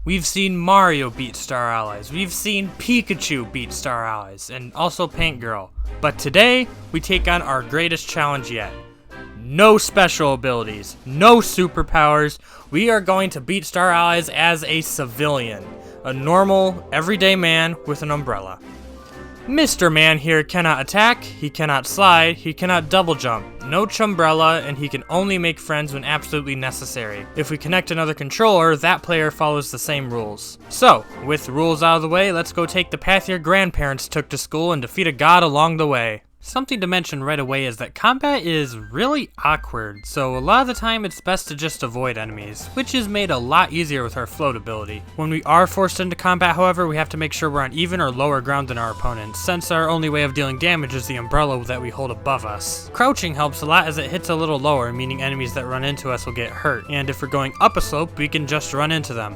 We've seen Mario beat Star Allies, we've seen Pikachu beat Star Allies, and also Paint Girl. But today, we take on our greatest challenge yet. No special abilities, no superpowers. We are going to beat Star Allies as a civilian. A normal, everyday man with an umbrella. Mr. Man here cannot attack, he cannot slide, he cannot double jump, no chumbrella, and he can only make friends when absolutely necessary. If we connect another controller, that player follows the same rules. So, with the rules out of the way, let's go take the path your grandparents took to school and defeat a god along the way. Something to mention right away is that combat is really awkward, so a lot of the time it's best to just avoid enemies, which is made a lot easier with our float ability. When we are forced into combat, however, we have to make sure we're on even or lower ground than our opponents, since our only way of dealing damage is the umbrella that we hold above us. Crouching helps a lot as it hits a little lower, meaning enemies that run into us will get hurt, and if we're going up a slope, we can just run into them.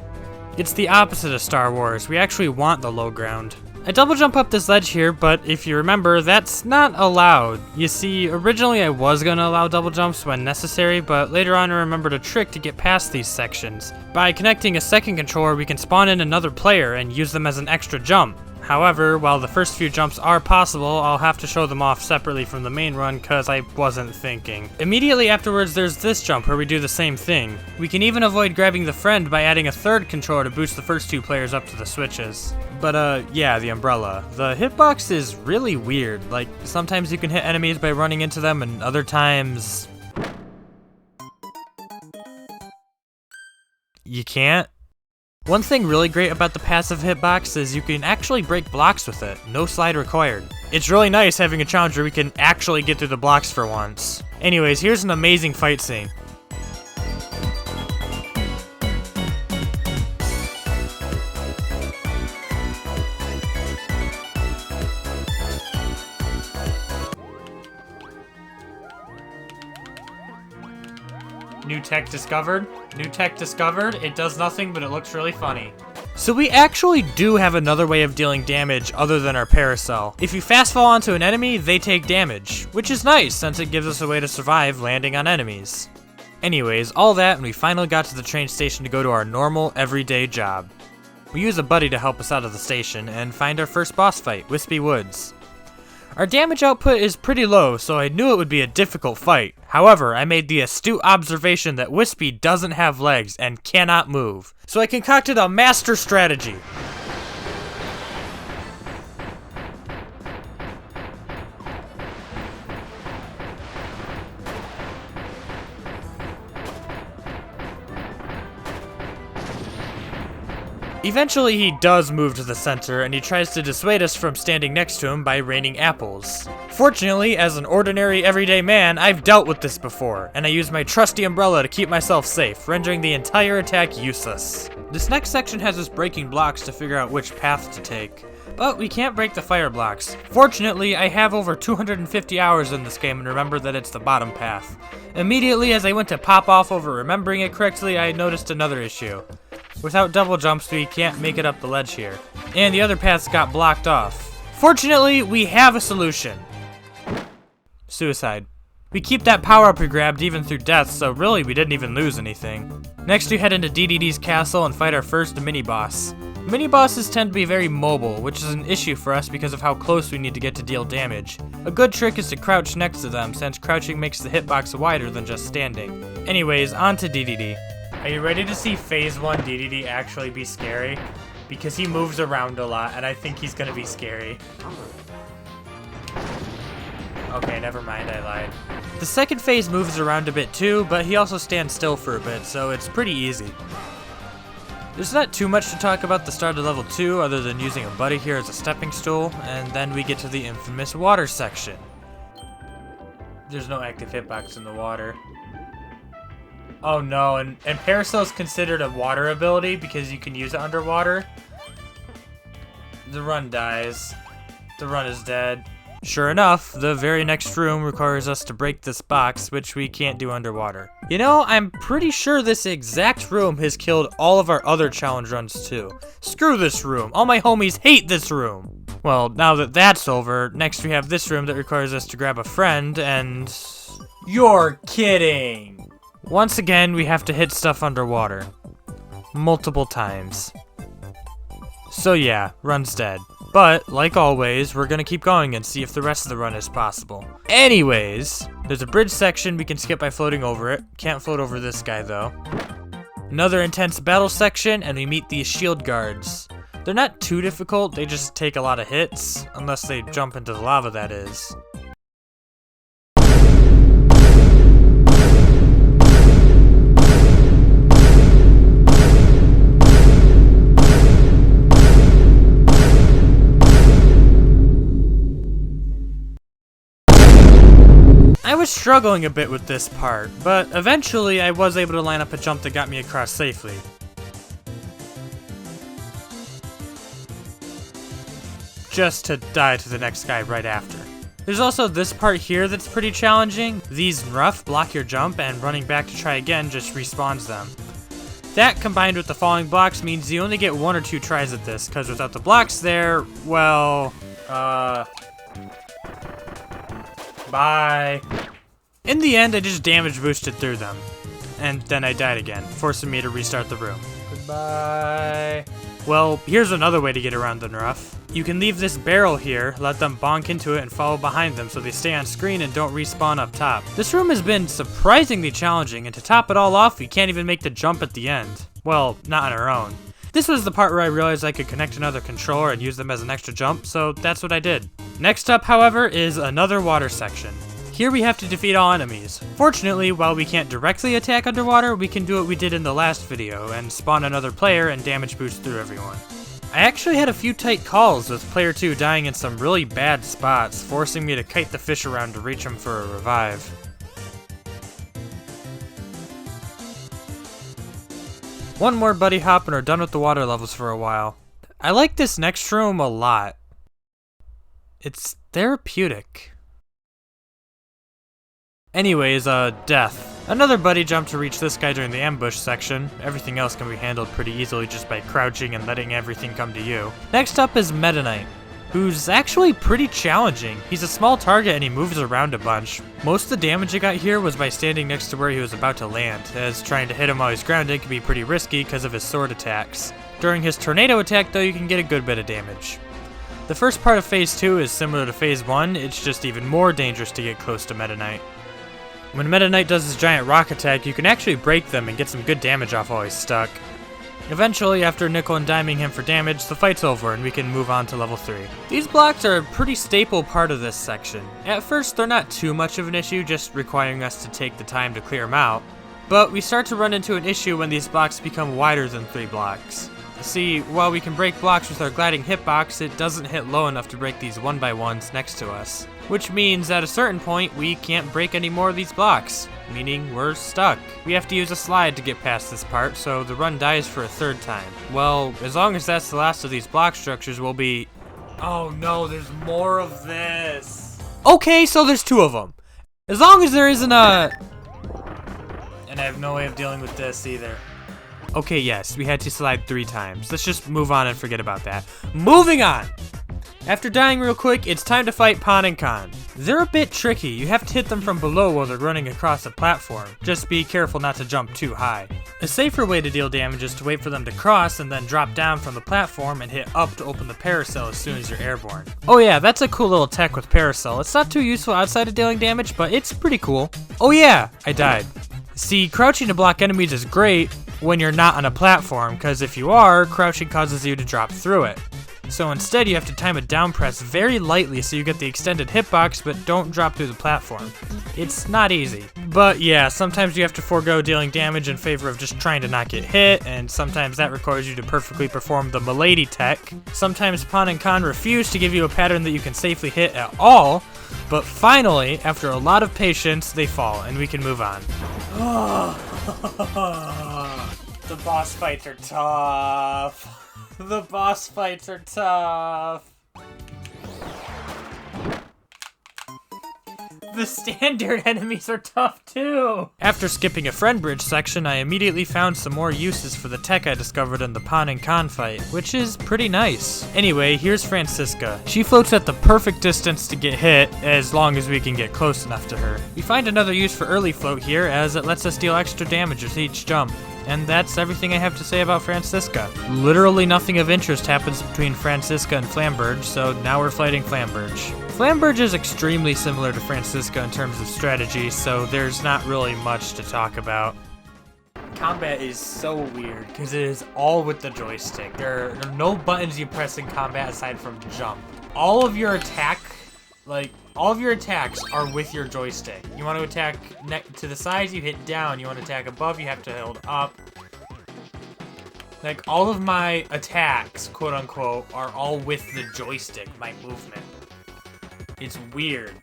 It's the opposite of Star Wars, we actually want the low ground. I double jump up this ledge here, but if you remember, that's not allowed. You see, originally I was going to allow double jumps when necessary, but later on I remembered a trick to get past these sections. By connecting a second controller, we can spawn in another player and use them as an extra jump. However, while the first few jumps are possible, I'll have to show them off separately from the main run because I wasn't thinking. Immediately afterwards, there's this jump where we do the same thing. We can even avoid grabbing the friend by adding a third controller to boost the first two players up to the switches. But yeah, the umbrella. The hitbox is really weird. Like, sometimes you can hit enemies by running into them, and other times you can't. One thing really great about the passive hitbox is you can actually break blocks with it, no slide required. It's really nice having a challenge where we can actually get through the blocks for once. Anyways, here's an amazing fight scene. New tech discovered. New tech discovered. It does nothing, but it looks really funny. So we actually do have another way of dealing damage other than our parasol. If you fast fall onto an enemy, they take damage, which is nice since it gives us a way to survive landing on enemies. Anyways, all that and we finally got to the train station to go to our normal, everyday job. We use a buddy to help us out of the station and find our first boss fight, Wispy Woods. Our damage output is pretty low, so I knew it would be a difficult fight. However, I made the astute observation that Wispy doesn't have legs and cannot move. So I concocted a master strategy. Eventually he does move to the center, and he tries to dissuade us from standing next to him by raining apples. Fortunately, as an ordinary everyday man, I've dealt with this before, and I use my trusty umbrella to keep myself safe, rendering the entire attack useless. This next section has us breaking blocks to figure out which path to take. But we can't break the fire blocks. Fortunately, I have over 250 hours in this game and remember that it's the bottom path. Immediately as I went to pop off over remembering it correctly, I noticed another issue. Without double jumps, we can't make it up the ledge here. And the other paths got blocked off. Fortunately, we have a solution. Suicide. We keep that power-up we grabbed even through death, so really we didn't even lose anything. Next we head into DDD's castle and fight our first mini-boss. Mini-bosses tend to be very mobile, which is an issue for us because of how close we need to get to deal damage. A good trick is to crouch next to them, since crouching makes the hitbox wider than just standing. Anyways, on to DDD. Are you ready to see Phase 1 DDD actually be scary? Because he moves around a lot, and I think he's gonna be scary. Okay, never mind, I lied. The second phase moves around a bit too, but he also stands still for a bit, so it's pretty easy. There's not too much to talk about the start of level 2 other than using a buddy here as a stepping stool, and then we get to the infamous water section. There's no active hitbox in the water. Oh no, and Parasol is considered a water ability because you can use it underwater. The run dies. The run is dead. Sure enough, the very next room requires us to break this box, which we can't do underwater. You know, I'm pretty sure this exact room has killed all of our other challenge runs too. Screw this room. All my homies hate this room. Well, now that that's over, next we have this room that requires us to grab a friend and... You're kidding! Once again, we have to hit stuff underwater. multiple times. So yeah, run's dead. But, like always, we're gonna keep going and see if the rest of the run is possible. Anyways, there's a bridge section we can skip by floating over it. Can't float over this guy though. Another intense battle section, and we meet these shield guards. They're not too difficult, they just take a lot of hits, unless they jump into the lava, that is. I was struggling a bit with this part, but eventually I was able to line up a jump that got me across safely. Just to die to the next guy right after. There's also this part here that's pretty challenging. These rough block your jump, and running back to try again just respawns them. That combined with the falling blocks means you only get 1 or 2 tries at this, because without the blocks there, well, bye. In the end, I just damage boosted through them. And then I died again, forcing me to restart the room. Goodbye. Well, here's another way to get around the rough. You can leave this barrel here, let them bonk into it, and follow behind them so they stay on screen and don't respawn up top. This room has been surprisingly challenging, and to top it all off, we can't even make the jump at the end. Well, not on our own. This was the part where I realized I could connect another controller and use them as an extra jump, so that's what I did. Next up, however, is another water section. Here we have to defeat all enemies. Fortunately, while we can't directly attack underwater, we can do what we did in the last video and spawn another player and damage boost through everyone. I actually had a few tight calls with player 2 dying in some really bad spots, forcing me to kite the fish around to reach him for a revive. One more buddy hop and we're done with the water levels for a while. I like this next room a lot. It's therapeutic. Anyways, death. Another buddy jump to reach this guy during the ambush section. Everything else can be handled pretty easily just by crouching and letting everything come to you. Next up is Meta Knight, who's actually pretty challenging. He's a small target and he moves around a bunch. Most of the damage I got here was by standing next to where he was about to land, as trying to hit him while he's grounded can be pretty risky because of his sword attacks. During his tornado attack though, you can get a good bit of damage. The first part of phase 2 is similar to phase 1, it's just even more dangerous to get close to Meta Knight. When Meta Knight does his giant rock attack, you can actually break them and get some good damage off while he's stuck. Eventually, after nickel and diming him for damage, the fight's over and we can move on to level 3. These blocks are a pretty staple part of this section. At first, they're not too much of an issue, just requiring us to take the time to clear them out. But we start to run into an issue when these blocks become wider than 3 blocks. See, while we can break blocks with our gliding hitbox, it doesn't hit low enough to break these 1x1s next to us. Which means at a certain point, we can't break any more of these blocks, meaning we're stuck. We have to use a slide to get past this part, so the run dies for a 3rd time. Well, as long as that's the last of these block structures, we'll be... Oh no, there's more of this! Okay, so there's 2 of them. As long as there isn't a... And I have no way of dealing with this either. Okay, yes, we had to slide 3 times. Let's just move on and forget about that. Moving on! After dying real quick, it's time to fight Pon and Con. They're a bit tricky. You have to hit them from below while they're running across the platform. Just be careful not to jump too high. A safer way to deal damage is to wait for them to cross and then drop down from the platform and hit up to open the parasol as soon as you're airborne. Oh yeah, that's a cool little tech with parasol. It's not too useful outside of dealing damage, but it's pretty cool. Oh yeah, I died. See, crouching to block enemies is great when you're not on a platform, because if you are, crouching causes you to drop through it. So instead you have to time a down press very lightly so you get the extended hitbox but don't drop through the platform. It's not easy. But yeah, sometimes you have to forego dealing damage in favor of just trying to not get hit, and sometimes that requires you to perfectly perform the Milady tech. Sometimes Pon and Con refuse to give you a pattern that you can safely hit at all, but finally, after a lot of patience, they fall and we can move on. The boss fights are tough. The boss fights are tough. The standard enemies are tough too. After skipping a friend bridge section, I immediately found some more uses for the tech I discovered in the Pon and Con fight, which is pretty nice. Anyway, here's Francisca. She floats at the perfect distance to get hit, as long as we can get close enough to her. We find another use for early float here, as it lets us deal extra damage with each jump. And that's everything I have to say about Francisca. Literally nothing of interest happens between Francisca and Flamberge, so now we're fighting Flamberge. Flamberge is extremely similar to Francisca in terms of strategy, so there's not really much to talk about. Combat is so weird because it is all with the joystick. There are no buttons you press in combat aside from jump. All of your attacks are with your joystick. You want to attack to the sides, you hit down. You want to attack above, you have to hold up. Like, all of my attacks, quote unquote, are all with the joystick, my movement. It's weird,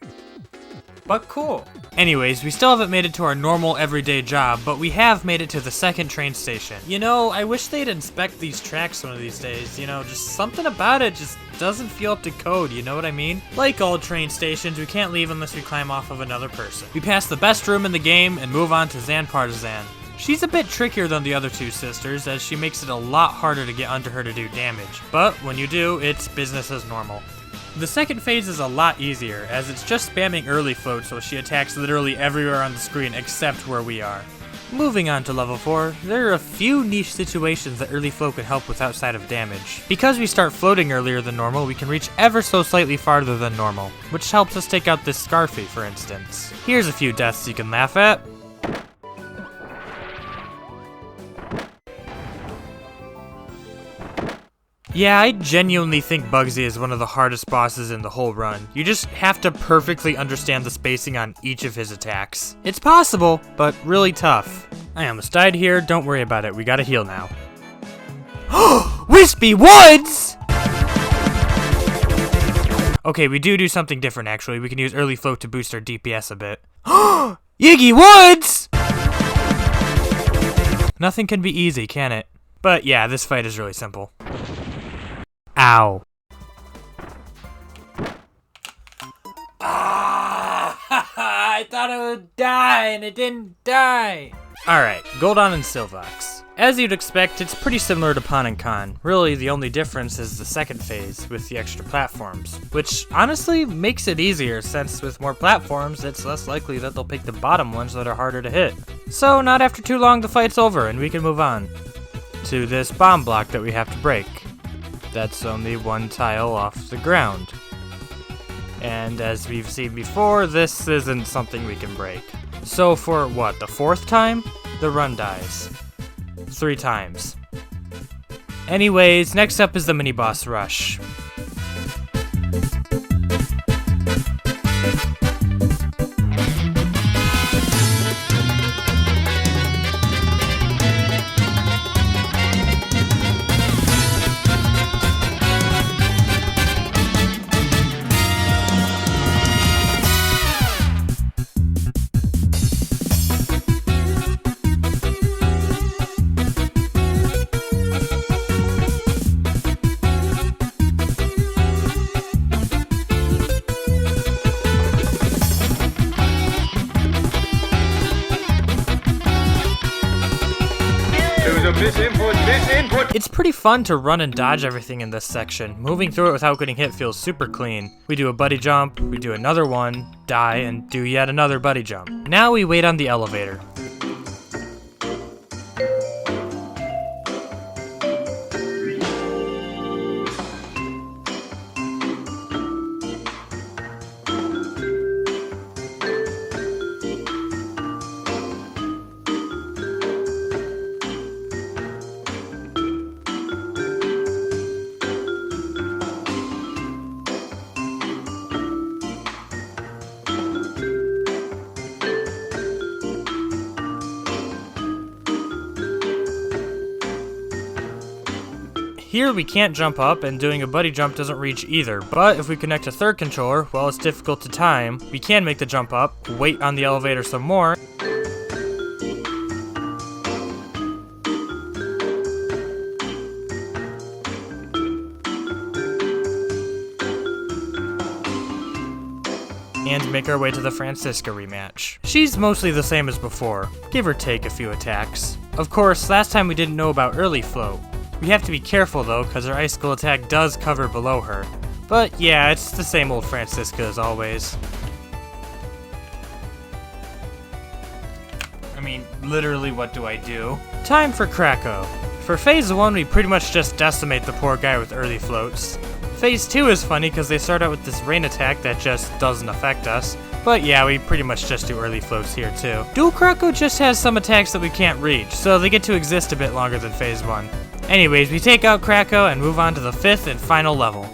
but cool. Anyways, we still haven't made it to our normal everyday job, but we have made it to the second train station. You know, I wish they'd inspect these tracks one of these days. You know, just something about it just doesn't feel up to code, you know what I mean? Like all train stations, we can't leave unless we climb off of another person. We pass the best room in the game and move on to Zan Partizan. She's a bit trickier than the other two sisters, as she makes it a lot harder to get under her to do damage. But when you do, it's business as normal. The second phase is a lot easier, as it's just spamming early float so she attacks literally everywhere on the screen except where we are. Moving on to level 4, there are a few niche situations that early float can help with outside of damage. Because we start floating earlier than normal, we can reach ever so slightly farther than normal, which helps us take out this Scarfy, for instance. Here's a few deaths you can laugh at. Yeah, I genuinely think Bugsy is one of the hardest bosses in the whole run. You just have to perfectly understand the spacing on each of his attacks. It's possible, but really tough. I almost died here, don't worry about it, we gotta heal now. Wispy Woods! Okay, we do something different actually. We can use early float to boost our DPS a bit. Yiggy Woods! Nothing can be easy, can it? But yeah, this fight is really simple. Ow. I thought it would die and it didn't die. Alright, Goldon and Silvox. As you'd expect, it's pretty similar to Pon and Con. Really, the only difference is the second phase with the extra platforms, which honestly makes it easier since with more platforms, it's less likely that they'll pick the bottom ones that are harder to hit. So not after too long the fight's over and we can move on to this bomb block that we have to break. That's only one tile off the ground. And as we've seen before, this isn't something we can break. So for what, the 4th time? The run dies. 3 times. Anyways, next up is the mini boss rush. It's pretty fun to run and dodge everything in this section. Moving through it without getting hit feels super clean. We do a buddy jump, we do another one, die, and do yet another buddy jump. Now we wait on the elevator. Here we can't jump up, and doing a buddy jump doesn't reach either, but if we connect a third controller, while it's difficult to time, we can make the jump up, wait on the elevator some more, and make our way to the Francisca rematch. She's mostly the same as before, give or take a few attacks. Of course, last time we didn't know about early float. We have to be careful though, because her icicle attack does cover below her. But yeah, it's the same old Francisca as always. I mean, literally what do I do? Time for Krakow. For Phase 1, we pretty much just decimate the poor guy with early floats. Phase 2 is funny because they start out with this rain attack that just doesn't affect us. But yeah, we pretty much just do early floats here too. Dual Krakow just has some attacks that we can't reach, so they get to exist a bit longer than Phase 1. Anyways, we take out Krakow and move on to the 5th and final level.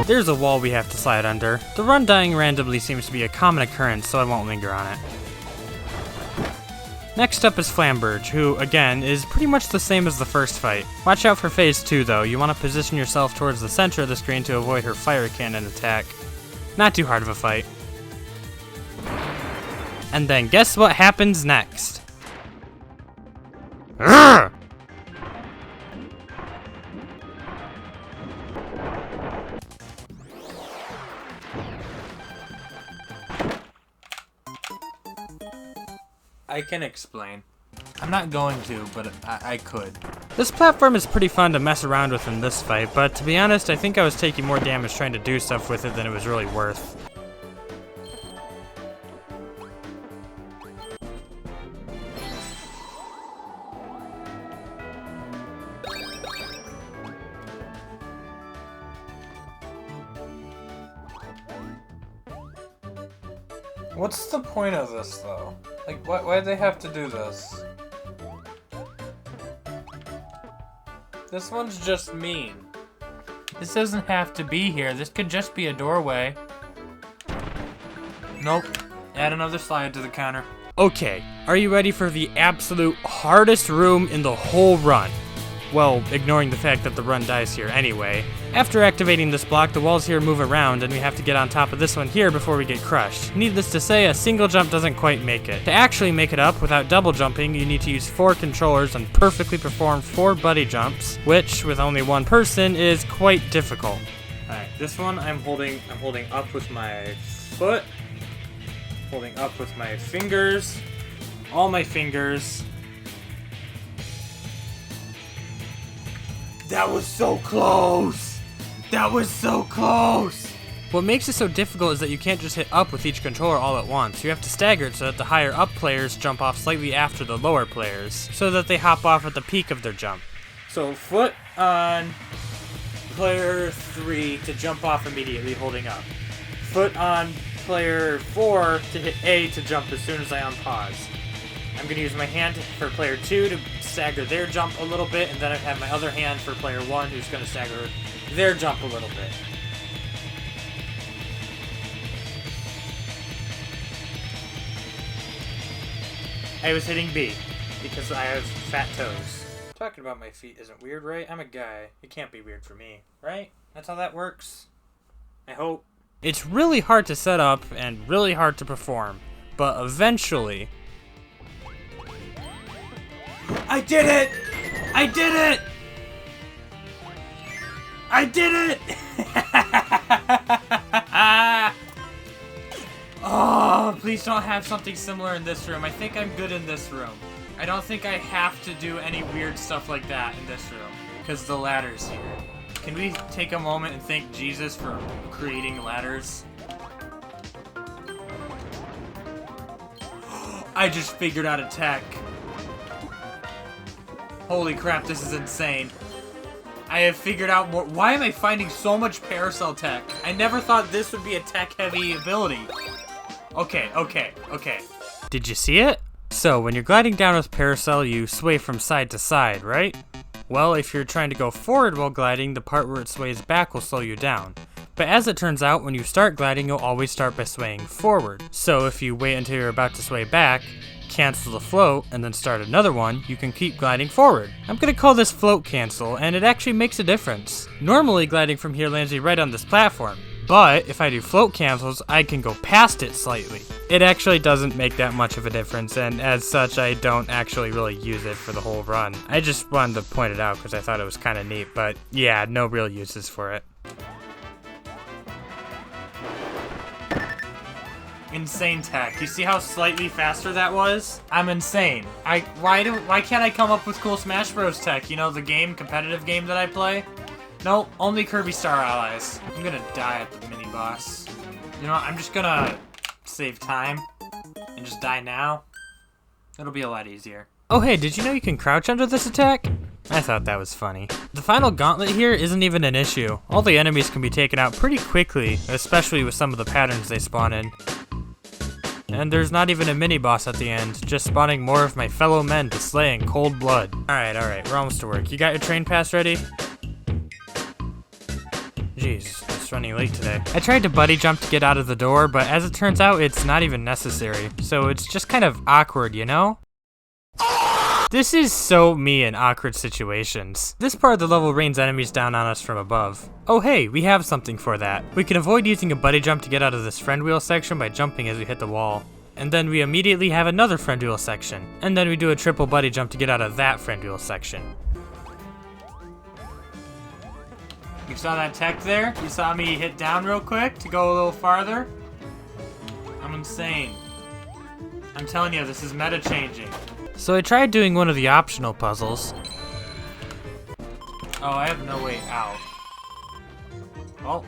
There's a wall we have to slide under. The run dying randomly seems to be a common occurrence, so I won't linger on it. Next up is Flamberge, who, again, is pretty much the same as the first fight. Watch out for Phase 2 though, you want to position yourself towards the center of the screen to avoid her fire cannon attack. Not too hard of a fight. And then guess what happens next? Urgh! I can explain. I'm not going to, but I could. This platform is pretty fun to mess around with in this fight, but to be honest, I think I was taking more damage trying to do stuff with it than it was really worth. What's the point of this, though? Like, why'd they have to do this? This one's just mean. This doesn't have to be here. This could just be a doorway. Nope. Add another slide to the counter. Okay, are you ready for the absolute hardest room in the whole run? Well, ignoring the fact that the run dies here anyway. After activating this block, the walls here move around and we have to get on top of this one here before we get crushed. Needless to say, a single jump doesn't quite make it. To actually make it up without double jumping, you need to use 4 controllers and perfectly perform 4 buddy jumps, which, with only one person, is quite difficult. Alright, this one I'm holding up with my foot, holding up with my fingers, all my fingers. That was so close! That was so close! What makes it so difficult is that you can't just hit up with each controller all at once. You have to stagger it so that the higher up players jump off slightly after the lower players, so that they hop off at the peak of their jump. So foot on player 3 to jump off immediately holding up. Foot on player 4 to hit A to jump as soon as I unpause. I'm going to use my hand for player 2 to stagger their jump a little bit, and then I have my other hand for player 1 who's going to stagger their jump a little bit. I was hitting B, because I have fat toes. Talking about my feet isn't weird, right? I'm a guy. It can't be weird for me, right? That's how that works. I hope. It's really hard to set up and really hard to perform, but eventually... I did it! I did it! I did it! Oh, please don't have something similar in this room. I think I'm good in this room. I don't think I have to do any weird stuff like that in this room, because the ladder's here. Can we take a moment and thank Jesus for creating ladders? I just figured out a tech. Holy crap, this is insane. I have figured out more. Why am I finding so much parasol tech? I never thought this would be a tech-heavy ability. Okay. Did you see it? So, when you're gliding down with parasol, you sway from side to side, right? Well, if you're trying to go forward while gliding, the part where it sways back will slow you down. But as it turns out, when you start gliding, you'll always start by swaying forward. So if you wait until you're about to sway back, cancel the float, and then start another one, you can keep gliding forward. I'm gonna call this float cancel, and it actually makes a difference. Normally, gliding from here lands me right on this platform, but if I do float cancels, I can go past it slightly. It actually doesn't make that much of a difference, and as such, I don't actually really use it for the whole run. I just wanted to point it out because I thought it was kind of neat, but yeah, no real uses for it. Insane tech. You see how slightly faster that was? I'm insane. Why can't I come up with cool Smash Bros tech? You know, the competitive game that I play? Nope, only Kirby Star Allies. I'm gonna die at the mini boss. You know what, I'm just gonna save time and just die now. It'll be a lot easier. Oh hey, did you know you can crouch under this attack? I thought that was funny. The final gauntlet here isn't even an issue. All the enemies can be taken out pretty quickly, especially with some of the patterns they spawn in. And there's not even a mini-boss at the end, just spawning more of my fellow men to slay in cold blood. Alright, we're almost to work. You got your train pass ready? Jeez, it's running late today. I tried to buddy jump to get out of the door, but as it turns out, it's not even necessary. So it's just kind of awkward, you know? This is so me in awkward situations. This part of the level rains enemies down on us from above. Oh hey, we have something for that. We can avoid using a buddy jump to get out of this friend wheel section by jumping as we hit the wall. And then we immediately have another friend wheel section. And then we do a triple buddy jump to get out of that friend wheel section. You saw that tech there? You saw me hit down real quick to go a little farther? I'm insane. I'm telling you, this is meta changing. So I tried doing one of the optional puzzles. Oh, I have no way out. Oh.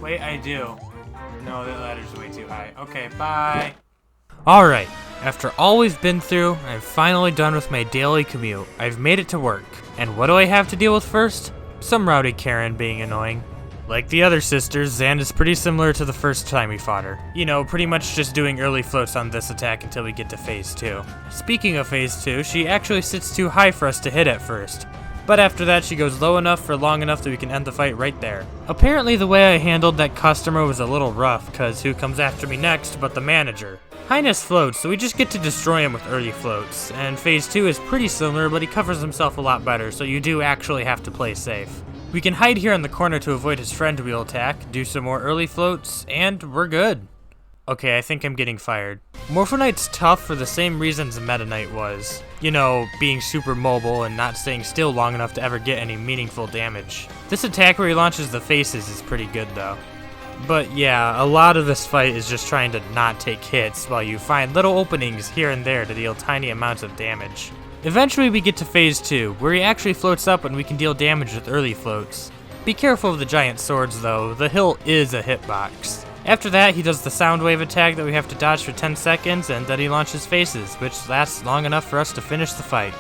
Wait, I do. No, that ladder's way too high. Okay, bye. Alright, after all we've been through, I'm finally done with my daily commute. I've made it to work. And what do I have to deal with first? Some rowdy Karen being annoying. Like the other sisters, Zan is pretty similar to the first time we fought her. You know, pretty much just doing early floats on this attack until we get to phase 2. Speaking of phase 2, she actually sits too high for us to hit at first. But after that, she goes low enough for long enough that we can end the fight right there. Apparently the way I handled that customer was a little rough, cause who comes after me next but the manager? Highness floats, so we just get to destroy him with early floats. And phase 2 is pretty similar, but he covers himself a lot better, so you do actually have to play safe. We can hide here in the corner to avoid his friend wheel attack, do some more early floats, and we're good. Okay, I think I'm getting fired. Morpho Knight's tough for the same reasons Meta Knight was. You know, being super mobile and not staying still long enough to ever get any meaningful damage. This attack where he launches the faces is pretty good though. But yeah, a lot of this fight is just trying to not take hits while you find little openings here and there to deal tiny amounts of damage. Eventually we get to phase 2, where he actually floats up and we can deal damage with early floats. Be careful of the giant swords though, the hill is a hitbox. After that he does the sound wave attack that we have to dodge for 10 seconds and then he launches faces, which lasts long enough for us to finish the fight.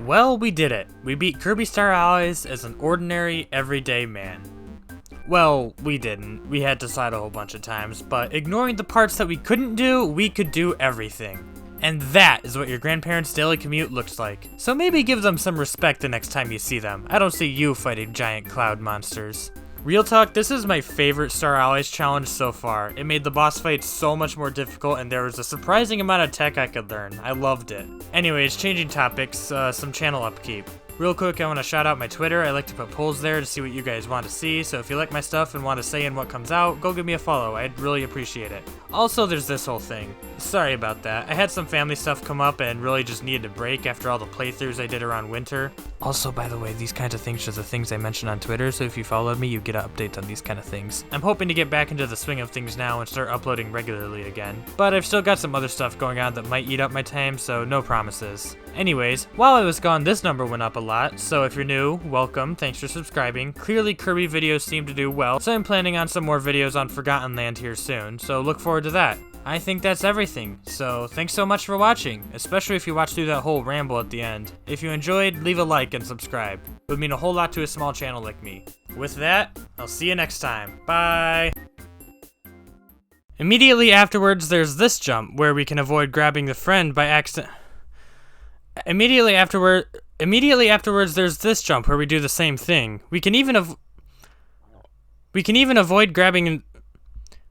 Well, we did it. We beat Kirby Star Allies as an ordinary, everyday man. Well, we didn't. We had to slide a whole bunch of times, but ignoring the parts that we couldn't do, we could do everything. And that is what your grandparents' daily commute looks like. So maybe give them some respect the next time you see them. I don't see you fighting giant cloud monsters. Real talk, this is my favorite Star Allies challenge so far. It made the boss fight so much more difficult and there was a surprising amount of tech I could learn. I loved it. Anyways, changing topics, some channel upkeep. Real quick, I want to shout out my Twitter. I like to put polls there to see what you guys want to see, so if you like my stuff and want to say in what comes out, go give me a follow. I'd really appreciate it. Also, there's this whole thing. Sorry about that. I had some family stuff come up and really just needed a break after all the playthroughs I did around winter. Also, by the way, these kinds of things are the things I mention on Twitter, so if you followed me, you get updates on these kind of things. I'm hoping to get back into the swing of things now and start uploading regularly again. But I've still got some other stuff going on that might eat up my time, so no promises. Anyways, while I was gone, this number went up a lot, so if you're new, welcome, thanks for subscribing. Clearly Kirby videos seem to do well, so I'm planning on some more videos on Forgotten Land here soon, so look forward to that. I think that's everything, so thanks so much for watching, especially if you watched through that whole ramble at the end. If you enjoyed, leave a like and subscribe. It would mean a whole lot to a small channel like me. With that, I'll see you next time. Bye! Immediately afterwards, there's this jump, where we can avoid grabbing the friend by accident. Immediately afterwards, there's this jump where we do the same thing. We can even avoid grabbing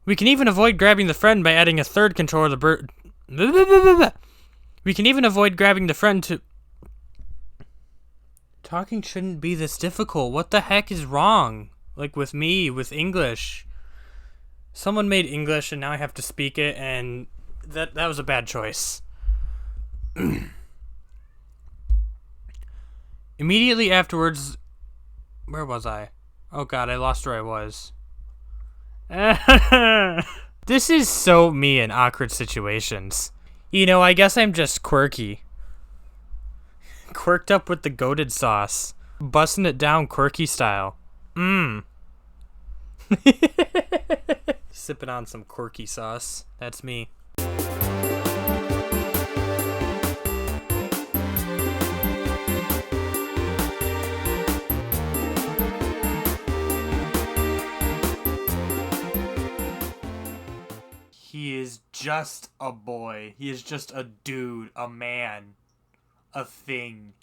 the friend by adding a third controller. We can even avoid grabbing the friend to. Talking shouldn't be this difficult. What the heck is wrong? Like with me, with English. Someone made English and now I have to speak it, and that was a bad choice. Immediately afterwards, where was I? Oh god, I lost where I was. This is so me in awkward situations. You know, I guess I'm just quirky. Quirked up with the goated sauce. Busting it down quirky style. Sipping on some quirky sauce. That's me. He is just a boy. He is just a dude, a man, a thing.